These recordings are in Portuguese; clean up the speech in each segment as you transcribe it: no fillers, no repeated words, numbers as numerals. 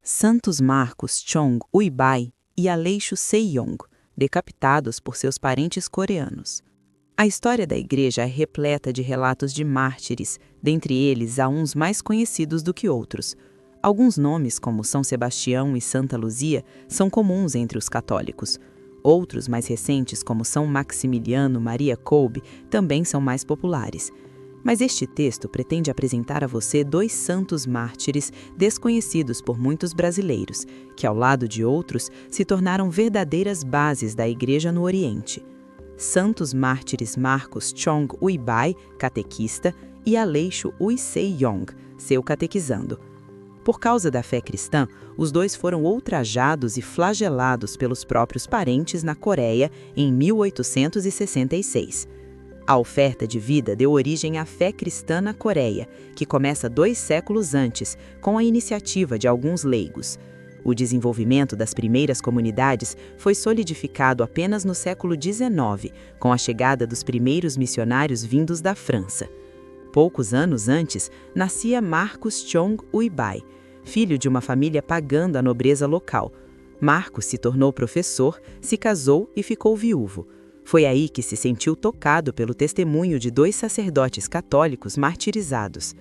Santos Marcos Chong Uibai e Aleixo Seiyong, decapitados por seus parentes coreanos. A história da igreja é repleta de relatos de mártires, dentre eles há uns mais conhecidos do que outros. Alguns nomes, como São Sebastião e Santa Luzia, são comuns entre os católicos. Outros, mais recentes, como São Maximiliano Maria Kolbe, também são mais populares. Mas este texto pretende apresentar a você dois santos mártires desconhecidos por muitos brasileiros, que, ao lado de outros, se tornaram verdadeiras bases da Igreja no Oriente. Santos mártires Marcos Chong Uibai, catequista, e Aleixo Ui Seiyong, seu catequizando. Por causa da fé cristã, os dois foram ultrajados e flagelados pelos próprios parentes na Coreia em 1866. A oferta de vida deu origem à fé cristã na Coreia, que começa 2 séculos antes, com a iniciativa de alguns leigos. O desenvolvimento das primeiras comunidades foi solidificado apenas no século XIX, com a chegada dos primeiros missionários vindos da França. Poucos anos antes, nascia Marcos Chong Uibai, filho de uma família pagã da nobreza local. Marcos se tornou professor, se casou e ficou viúvo. Foi aí que se sentiu tocado pelo testemunho de 2 sacerdotes católicos martirizados.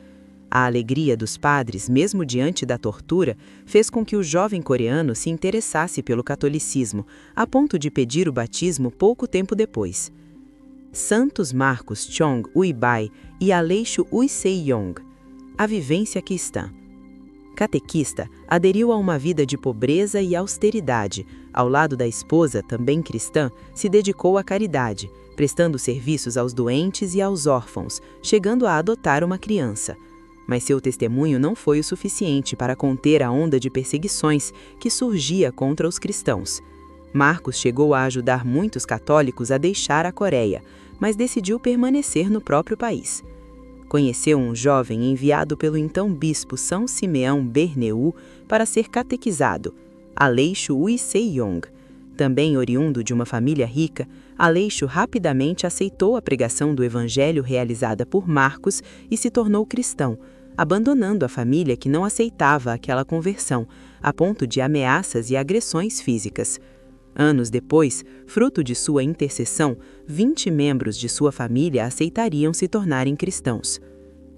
A alegria dos padres, mesmo diante da tortura, fez com que o jovem coreano se interessasse pelo catolicismo, a ponto de pedir o batismo pouco tempo depois. Santos Marcos Chong Uibai e Aleixo Ui Seiyong. A vivência cristã. Catequista, aderiu a uma vida de pobreza e austeridade. Ao lado da esposa, também cristã, se dedicou à caridade, prestando serviços aos doentes e aos órfãos, chegando a adotar uma criança. Mas seu testemunho não foi o suficiente para conter a onda de perseguições que surgia contra os cristãos. Marcos chegou a ajudar muitos católicos a deixar a Coreia, mas decidiu permanecer no próprio país. Conheceu um jovem enviado pelo então bispo São Simeão Berneu para ser catequizado, Aleixo Ui Seiyong. Também oriundo de uma família rica, Aleixo rapidamente aceitou a pregação do evangelho realizada por Marcos e se tornou cristão, abandonando a família que não aceitava aquela conversão, a ponto de ameaças e agressões físicas. Anos depois, fruto de sua intercessão, 20 membros de sua família aceitariam se tornarem cristãos.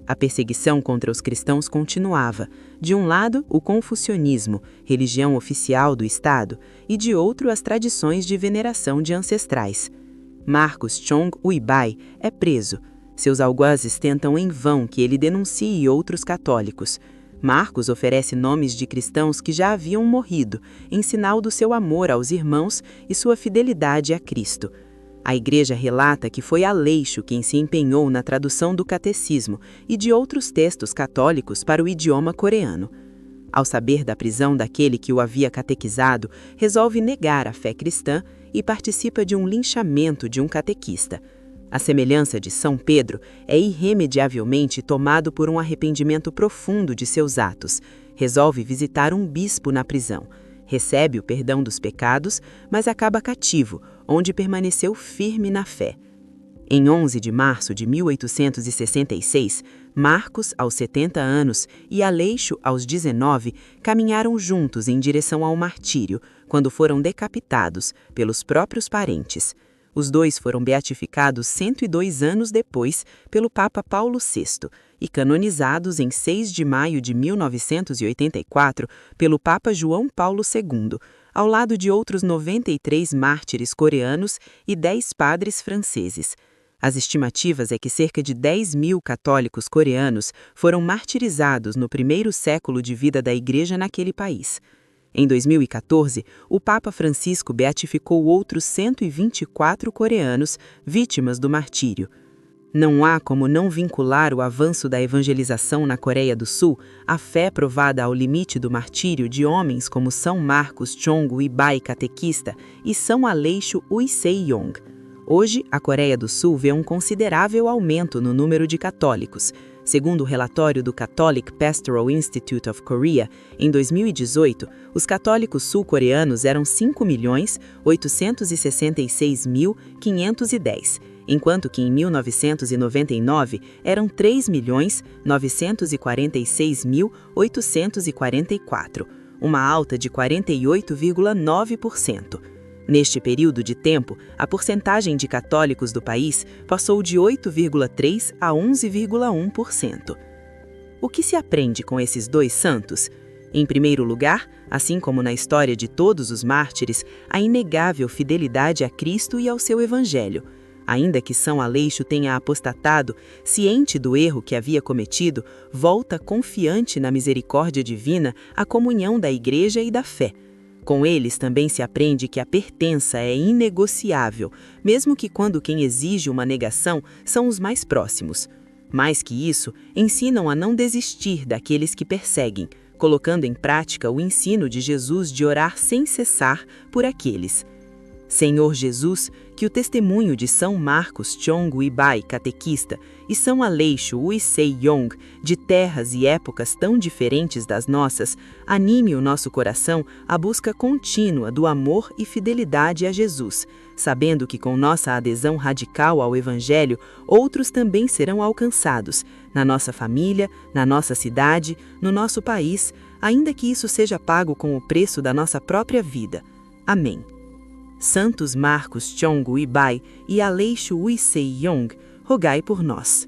A perseguição contra os cristãos continuava. De um lado, o confucionismo, religião oficial do Estado, e de outro, as tradições de veneração de ancestrais. Marcos Chong Uibai é preso. Seus algozes tentam em vão que ele denuncie outros católicos. Marcos oferece nomes de cristãos que já haviam morrido, em sinal do seu amor aos irmãos e sua fidelidade a Cristo. A igreja relata que foi Aleixo quem se empenhou na tradução do catecismo e de outros textos católicos para o idioma coreano. Ao saber da prisão daquele que o havia catequizado, resolve negar a fé cristã e participa de um linchamento de um catequista. A semelhança de São Pedro, é irremediavelmente tomado por um arrependimento profundo de seus atos. Resolve visitar um bispo na prisão. Recebe o perdão dos pecados, mas acaba cativo, onde permaneceu firme na fé. Em 11 de março de 1866, Marcos, aos 70 anos, e Aleixo, aos 19, caminharam juntos em direção ao martírio, quando foram decapitados pelos próprios parentes. Os dois foram beatificados 102 anos depois pelo Papa Paulo VI e canonizados em 6 de maio de 1984 pelo Papa João Paulo II, ao lado de outros 93 mártires coreanos e 10 padres franceses. As estimativas é que cerca de 10.000 católicos coreanos foram martirizados no primeiro século de vida da Igreja naquele país. Em 2014, o Papa Francisco beatificou outros 124 coreanos vítimas do martírio. Não há como não vincular o avanço da evangelização na Coreia do Sul à fé provada ao limite do martírio de homens como São Marcos Chong Uibai, catequista, e São Aleixo Ui Seiyong. Hoje, a Coreia do Sul vê um considerável aumento no número de católicos. Segundo o relatório do Catholic Pastoral Institute of Korea, em 2018, os católicos sul-coreanos eram 5.866.510, enquanto que em 1999 eram 3.946.844. uma alta de 48,9%. Neste período de tempo, a porcentagem de católicos do país passou de 8,3% a 11,1%. O que se aprende com esses dois santos? Em primeiro lugar, assim como na história de todos os mártires, a inegável fidelidade a Cristo e ao seu Evangelho. Ainda que São Aleixo tenha apostatado, ciente do erro que havia cometido, volta confiante na misericórdia divina à comunhão da Igreja e da fé. Com eles também se aprende que a pertença é inegociável, mesmo que quando quem exige uma negação são os mais próximos. Mais que isso, ensinam a não desistir daqueles que perseguem, colocando em prática o ensino de Jesus de orar sem cessar por aqueles. Senhor Jesus, que o testemunho de São Marcos Chong Ibai, catequista, e São Aleixo Uisei Yong, de terras e épocas tão diferentes das nossas, anime o nosso coração à busca contínua do amor e fidelidade a Jesus, sabendo que com nossa adesão radical ao Evangelho, outros também serão alcançados, na nossa família, na nossa cidade, no nosso país, ainda que isso seja pago com o preço da nossa própria vida. Amém. Santos Marcos Chong Ibai e Aleixo Uisei Yong, rogai por nós.